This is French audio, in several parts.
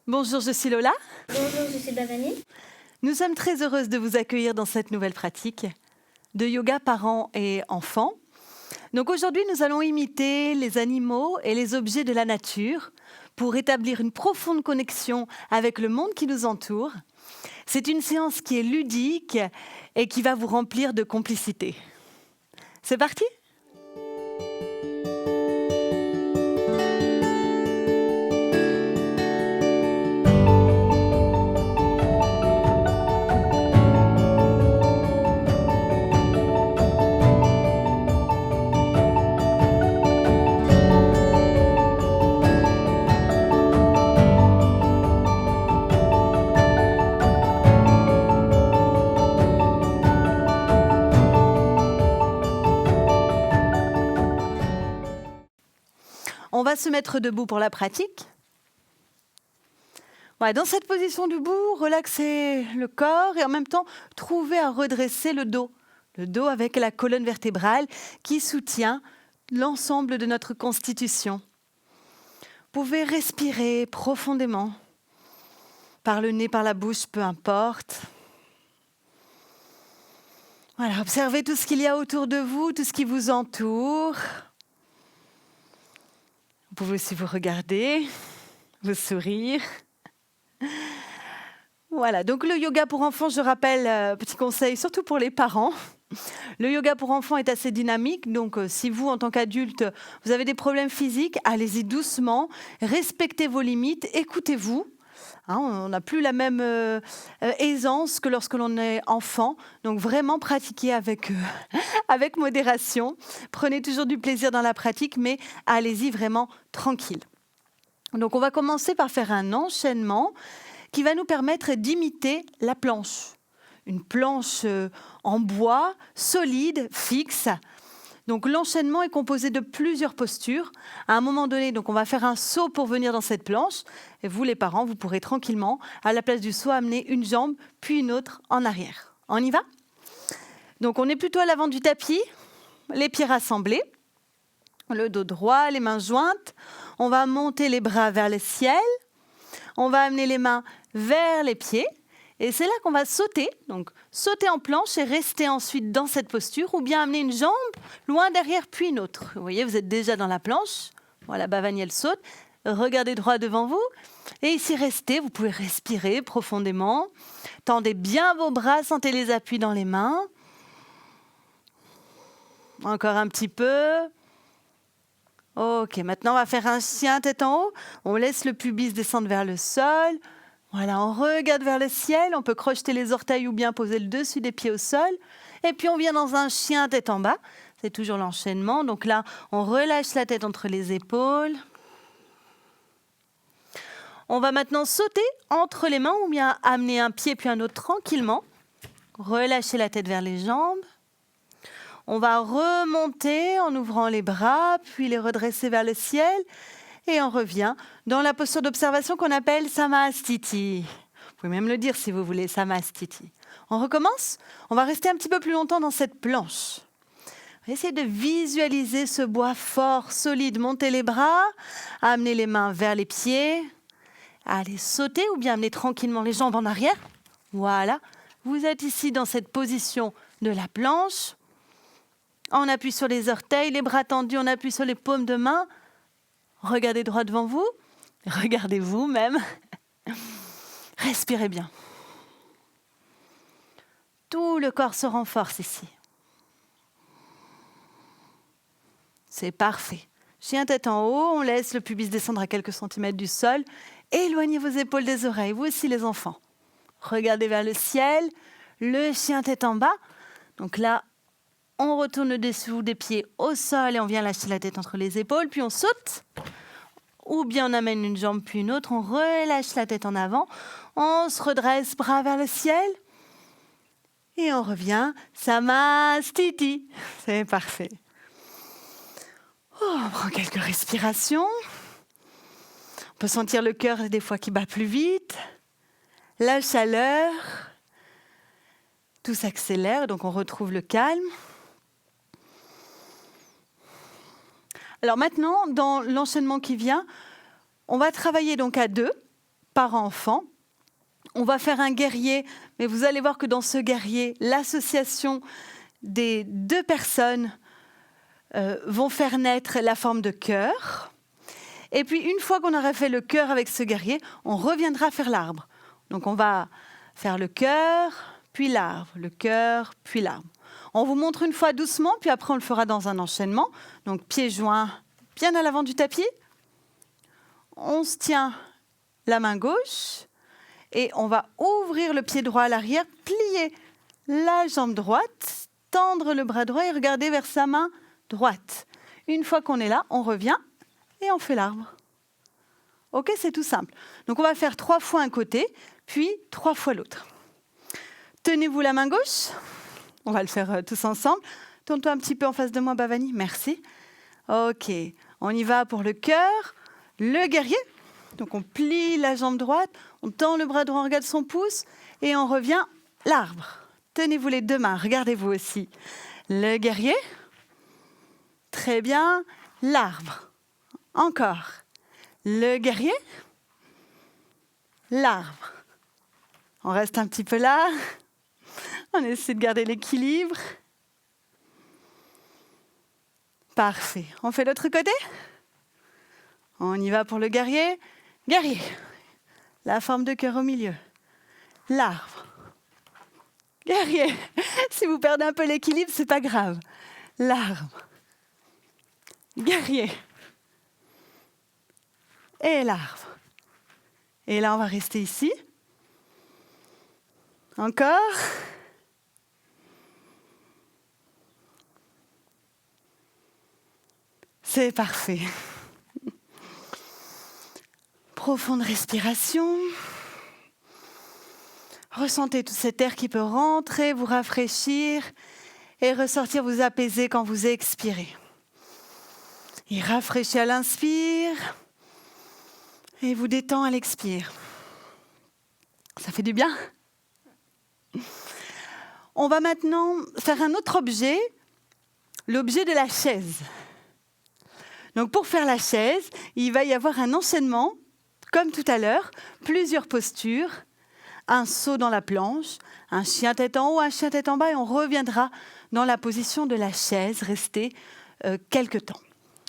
Bonjour, je suis Lola. Bonjour, je suis Bavani. Nous sommes très heureuses de vous accueillir dans cette nouvelle pratique de yoga parents et enfants. Donc aujourd'hui, nous allons imiter les animaux et les objets de la nature pour établir une profonde connexion avec le monde qui nous entoure. C'est une séance qui est ludique et qui va vous remplir de complicité. C'est parti ? On va se mettre debout pour la pratique. Voilà, dans cette position debout, relaxez le corps et en même temps, trouvez à redresser le dos. Le dos avec la colonne vertébrale qui soutient l'ensemble de notre constitution. Vous pouvez respirer profondément, par le nez, par la bouche, peu importe. Voilà, observez tout ce qu'il y a autour de vous, tout ce qui vous entoure. Vous pouvez aussi vous regarder, vous sourire. Voilà, donc le yoga pour enfants, je rappelle, petit conseil, surtout pour les parents. Le yoga pour enfants est assez dynamique, donc si vous, en tant qu'adulte, vous avez des problèmes physiques, allez-y doucement, respectez vos limites, écoutez-vous. Hein, on n'a plus la même aisance que lorsque l'on est enfant, donc vraiment pratiquez avec modération. Prenez toujours du plaisir dans la pratique, mais allez-y vraiment tranquille. Donc on va commencer par faire un enchaînement qui va nous permettre d'imiter la planche. Une planche en bois, solide, fixe. Donc l'enchaînement est composé de plusieurs postures. À un moment donné, donc on va faire un saut pour venir dans cette planche. Et vous, les parents, vous pourrez tranquillement, à la place du saut, amener une jambe, puis une autre en arrière. On y va ? Donc on est plutôt à l'avant du tapis, les pieds rassemblés, le dos droit, les mains jointes. On va monter les bras vers le ciel. On va amener les mains vers les pieds. Et c'est là qu'on va sauter. Donc, sauter en planche et rester ensuite dans cette posture. Ou bien amener une jambe loin derrière, puis une autre. Vous voyez, vous êtes déjà dans la planche. Voilà, Bavani, elle saute. Regardez droit devant vous. Et ici, restez. Vous pouvez respirer profondément. Tendez bien vos bras. Sentez les appuis dans les mains. Encore un petit peu. Ok, maintenant on va faire un chien tête en haut. On laisse le pubis descendre vers le sol. Voilà, on regarde vers le ciel. On peut crocheter les orteils ou bien poser le dessus des pieds au sol. Et puis on vient dans un chien tête en bas. C'est toujours l'enchaînement. Donc là, on relâche la tête entre les épaules. On va maintenant sauter entre les mains ou bien amener un pied puis un autre tranquillement. Relâcher la tête vers les jambes. On va remonter en ouvrant les bras, puis les redresser vers le ciel. Et on revient dans la posture d'observation qu'on appelle Samastiti. Vous pouvez même le dire si vous voulez, Samastiti. On recommence ? On va rester un petit peu plus longtemps dans cette planche. On va essayer de visualiser ce bois fort, solide. Montez les bras, amenez les mains vers les pieds. Allez sauter ou bien amener tranquillement les jambes en arrière. Voilà. Vous êtes ici dans cette position de la planche. On appuie sur les orteils, les bras tendus, on appuie sur les paumes de main. Regardez droit devant vous. Regardez-vous même. Respirez bien. Tout le corps se renforce ici. C'est parfait. Chien tête en haut, on laisse le pubis descendre à quelques centimètres du sol. Éloignez vos épaules des oreilles, vous aussi les enfants. Regardez vers le ciel, le chien tête en bas. Donc là, on retourne le dessous des pieds au sol et on vient lâcher la tête entre les épaules, puis on saute. Ou bien on amène une jambe puis une autre, on relâche la tête en avant, on se redresse, bras vers le ciel. Et on revient, Samastiti. C'est parfait. On prend quelques respirations. On peut sentir le cœur des fois qui bat plus vite. La chaleur. Tout s'accélère, donc on retrouve le calme. Alors maintenant, dans l'enchaînement qui vient, on va travailler donc à deux. parents-enfants. On va faire un guerrier, mais vous allez voir que dans ce guerrier, l'association des deux personnes vont faire naître la forme de cœur. Et puis, une fois qu'on aura fait le cœur avec ce guerrier, on reviendra faire l'arbre. Donc, on va faire le cœur, puis l'arbre, le cœur, puis l'arbre. On vous montre une fois doucement, puis après, on le fera dans un enchaînement. Donc, pieds joints bien à l'avant du tapis. On se tient la main gauche et on va ouvrir le pied droit à l'arrière, plier la jambe droite, tendre le bras droit et regarder vers sa main droite. Une fois qu'on est là, on revient et on fait l'arbre. Ok, c'est tout simple. Donc, on va faire 3 fois un côté, puis 3 fois l'autre. Tenez-vous la main gauche. On va le faire tous ensemble. Tourne-toi un petit peu en face de moi, Bhavani. Merci. Ok, on y va pour le cœur, le guerrier. Donc, on plie la jambe droite, on tend le bras droit, on regarde son pouce et on revient l'arbre. Tenez-vous les 2 mains, regardez-vous aussi. Le guerrier. Très bien. L'arbre. Encore. Le guerrier. L'arbre. On reste un petit peu là. On essaie de garder l'équilibre. Parfait. On fait l'autre côté. On y va pour le guerrier. Guerrier. La forme de cœur au milieu. L'arbre. Guerrier. Si vous perdez un peu l'équilibre, c'est pas grave. L'arbre. Guerrier. Et l'arbre. Et là, on va rester ici. Encore. C'est parfait. Profonde respiration. Ressentez tout cet air qui peut rentrer, vous rafraîchir et ressortir, vous apaiser quand vous expirez. Il rafraîchit à l'inspire et vous détend à l'expire. Ça fait du bien. On va maintenant faire un autre objet, l'objet de la chaise. Donc pour faire la chaise, il va y avoir un enchaînement, comme tout à l'heure, plusieurs postures, un saut dans la planche, un chien tête en haut, un chien tête en bas, et on reviendra dans la position de la chaise, rester quelque temps.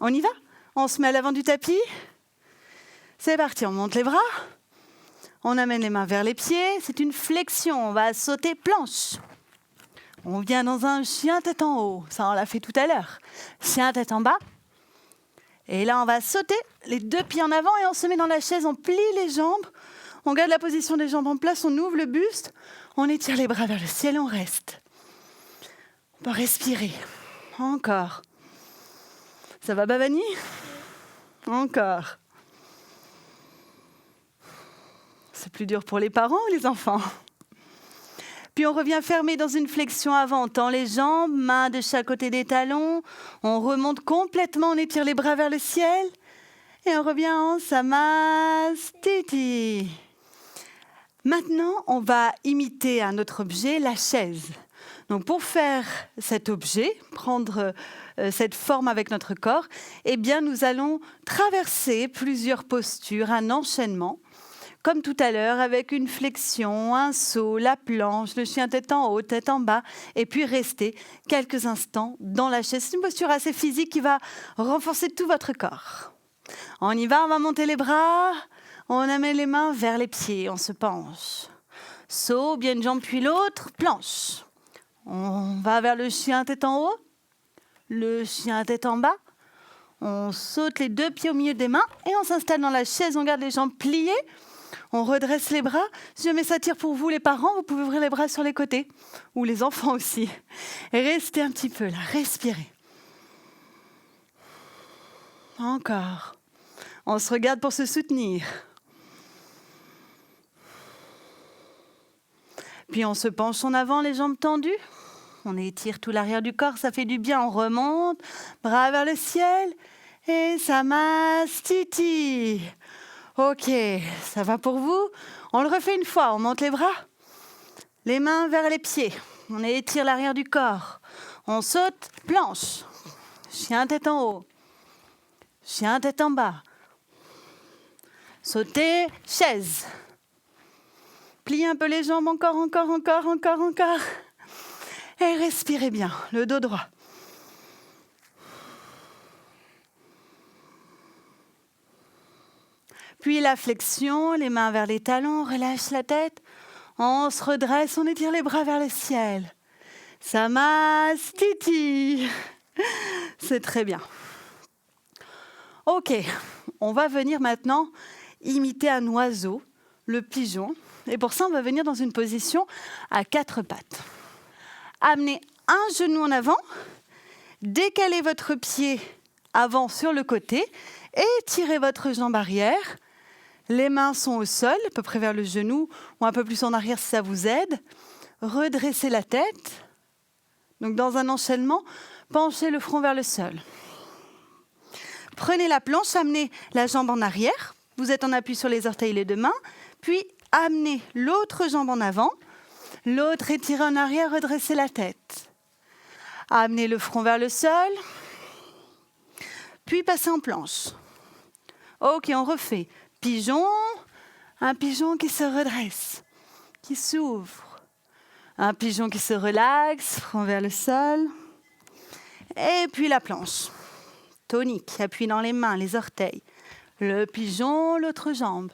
On y va? On se met à l'avant du tapis. C'est parti, on monte les bras, on amène les mains vers les pieds, c'est une flexion, on va sauter planche. On vient dans un chien tête en haut, ça on l'a fait tout à l'heure. Chien tête en bas. Et là, on va sauter les 2 pieds en avant et on se met dans la chaise, on plie les jambes, on garde la position des jambes en place, on ouvre le buste, on étire les bras vers le ciel et on reste. On peut respirer. Encore. Ça va, Bhavani? Encore. C'est plus dur pour les parents ou les enfants? Puis on revient fermé dans une flexion avant. On tend les jambes, mains de chaque côté des talons. On remonte complètement, on étire les bras vers le ciel. Et on revient en Samastiti. Maintenant, on va imiter un autre objet, la chaise. Donc pour faire cet objet, prendre cette forme avec notre corps, eh bien nous allons traverser plusieurs postures, un enchaînement. Comme tout à l'heure, avec une flexion, un saut, la planche, le chien tête en haut, tête en bas, et puis rester quelques instants dans la chaise. C'est une posture assez physique qui va renforcer tout votre corps. On y va, on va monter les bras, on amène les mains vers les pieds, on se penche. Saut, bien une jambe puis l'autre, planche. On va vers le chien tête en haut, le chien tête en bas. On saute les 2 pieds au milieu des mains et on s'installe dans la chaise, on garde les jambes pliées. On redresse les bras. Si jamais ça tire pour vous, les parents, vous pouvez ouvrir les bras sur les côtés. Ou les enfants aussi. Et restez un petit peu là, respirez. Encore. On se regarde pour se soutenir. Puis on se penche en avant, les jambes tendues. On étire tout l'arrière du corps, ça fait du bien. On remonte, bras vers le ciel. Et Samastiti. Ok, ça va pour vous? On le refait une fois, on monte les bras, les mains vers les pieds, on étire l'arrière du corps, on saute, planche, chien tête en haut, chien tête en bas, Sautez, chaise. Pliez un peu les jambes, encore. Et respirez bien, le dos droit. Puis la flexion, les mains vers les talons, on relâche la tête. On se redresse, on étire les bras vers le ciel. Samastiti. C'est très bien. Ok, on va venir maintenant imiter un oiseau, le pigeon. Et pour ça, on va venir dans une position à 4 pattes. Amenez un genou en avant, décalez votre pied avant sur le côté et tirez votre jambe arrière. Les mains sont au sol, à peu près vers le genou ou un peu plus en arrière si ça vous aide. Redressez la tête. Donc dans un enchaînement, penchez le front vers le sol. Prenez la planche, amenez la jambe en arrière. Vous êtes en appui sur les orteils, les deux mains. Puis amenez l'autre jambe en avant. L'autre étirez en arrière, redressez la tête. Amenez le front vers le sol. Puis passez en planche. Ok, on refait. Pigeon, un pigeon qui se redresse, qui s'ouvre. Un pigeon qui se relaxe, front vers le sol. Et puis la planche. Tonique, appuie dans les mains, les orteils. Le pigeon, l'autre jambe.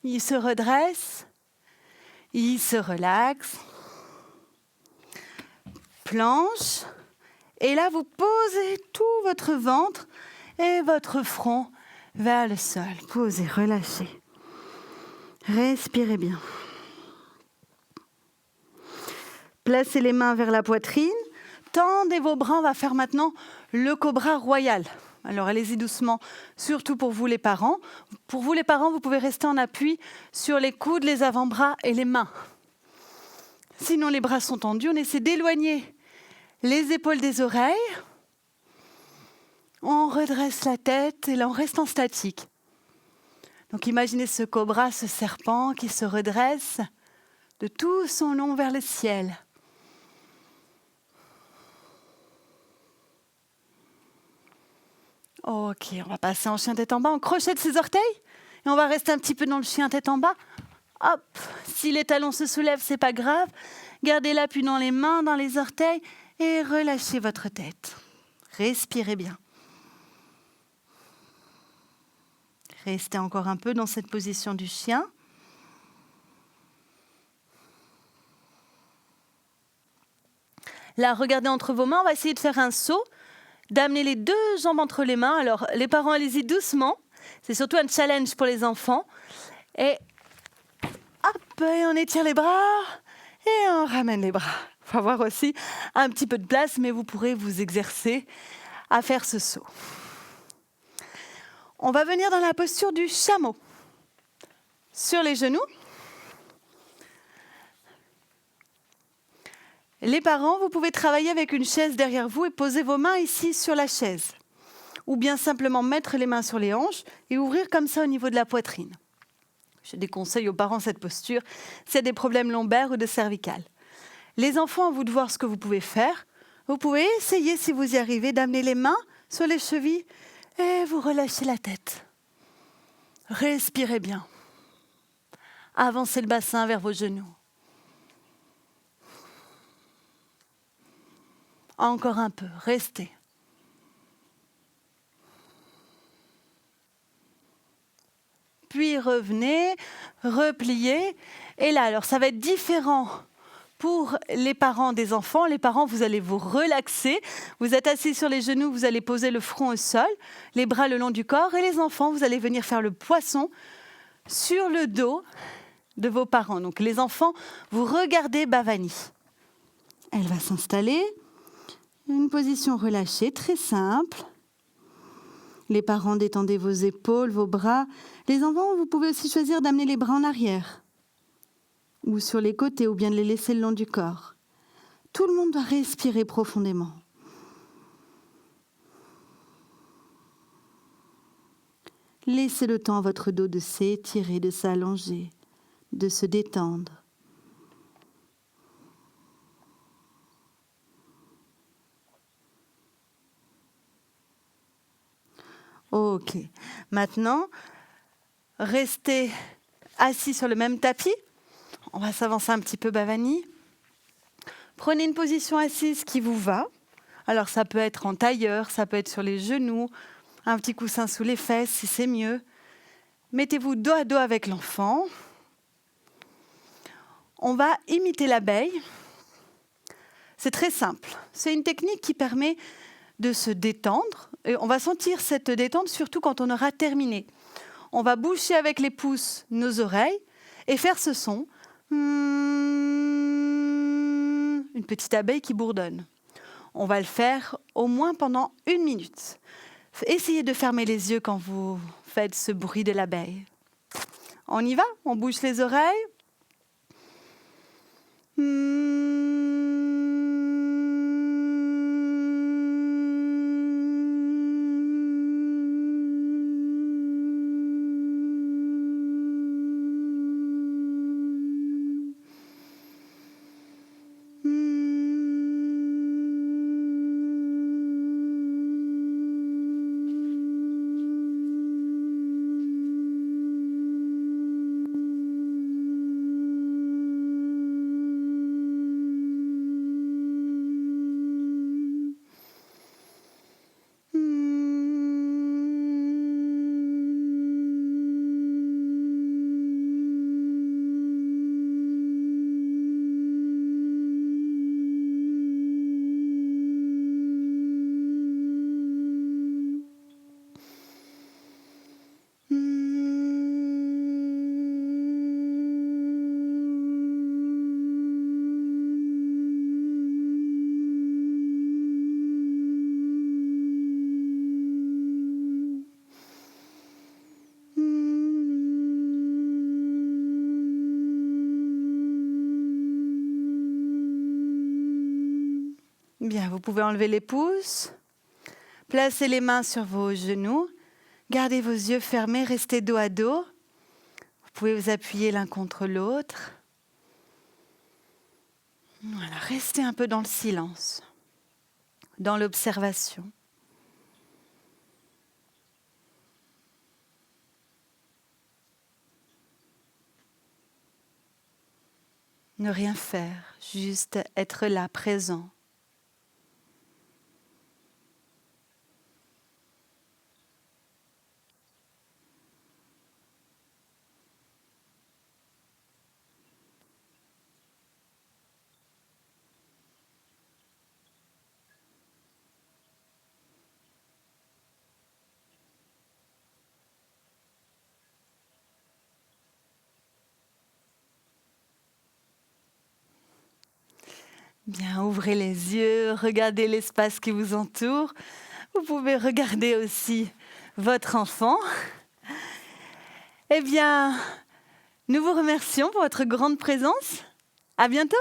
Il se redresse, il se relaxe. Planche. Et là, vous posez tout votre ventre et votre front vers le sol. Posez, relâchez. Respirez bien. Placez les mains vers la poitrine. Tendez vos bras. On va faire maintenant le cobra royal. Alors, allez-y doucement, surtout pour vous les parents. Pour vous les parents, vous pouvez rester en appui sur les coudes, les avant-bras et les mains. Sinon, les bras sont tendus. On essaie d'éloigner les épaules des oreilles. On redresse la tête et là, on reste en statique. Donc, imaginez ce cobra, ce serpent qui se redresse de tout son long vers le ciel. Ok, on va passer en chien tête en bas. On crochette ses orteils et on va rester un petit peu dans le chien tête en bas. Hop, si les talons se soulèvent, c'est pas grave. Gardez l'appui dans les mains, dans les orteils et relâchez votre tête. Respirez bien. Restez encore un peu dans cette position du chien. Là, regardez entre vos mains, on va essayer de faire un saut, d'amener les deux jambes entre les mains. Alors, les parents, allez-y doucement. C'est surtout un challenge pour les enfants. Et hop, et on étire les bras et on ramène les bras. Il faut avoir aussi un petit peu de place, mais vous pourrez vous exercer à faire ce saut. On va venir dans la posture du chameau. Sur les genoux. Les parents, vous pouvez travailler avec une chaise derrière vous et poser vos mains ici sur la chaise. Ou bien simplement mettre les mains sur les hanches et ouvrir comme ça au niveau de la poitrine. Je déconseille aux parents cette posture s'il y a des problèmes lombaires ou de cervicales. Les enfants, à vous de voir ce que vous pouvez faire. Vous pouvez essayer, si vous y arrivez, d'amener les mains sur les chevilles et vous relâchez la tête. Respirez bien. Avancez le bassin vers vos genoux. Encore un peu, restez. Puis revenez, repliez. Et là, alors ça va être différent pour les parents des enfants. Les parents, vous allez vous relaxer. Vous êtes assis sur les genoux, vous allez poser le front au sol, les bras le long du corps. Et les enfants, vous allez venir faire le poisson sur le dos de vos parents. Donc les enfants, vous regardez Bhavani. Elle va s'installer. Une position relâchée, très simple. Les parents, détendez vos épaules, vos bras. Les enfants, vous pouvez aussi choisir d'amener les bras en arrière, ou sur les côtés, ou bien de les laisser le long du corps. Tout le monde doit respirer profondément. Laissez le temps à votre dos de s'étirer, de s'allonger, de se détendre. Ok. Maintenant, rester assis sur le même tapis. On va s'avancer un petit peu, Bhavani. Prenez une position assise qui vous va. Alors ça peut être en tailleur, ça peut être sur les genoux, un petit coussin sous les fesses si c'est mieux. Mettez-vous dos à dos avec l'enfant. On va imiter l'abeille. C'est très simple. C'est une technique qui permet de se détendre. Et on va sentir cette détente surtout quand on aura terminé. On va boucher avec les pouces nos oreilles et faire ce son. Une petite abeille qui bourdonne. On va le faire au moins pendant 1 minute. Essayez de fermer les yeux quand vous faites ce bruit de l'abeille. On y va, on bouge les oreilles. Bien, vous pouvez enlever les pouces, placer les mains sur vos genoux, gardez vos yeux fermés, restez dos à dos. Vous pouvez vous appuyer l'un contre l'autre. Voilà, restez un peu dans le silence, dans l'observation. Ne rien faire, juste être là, présent. Bien, ouvrez les yeux, regardez l'espace qui vous entoure. Vous pouvez regarder aussi votre enfant. Eh bien, nous vous remercions pour votre grande présence. À bientôt.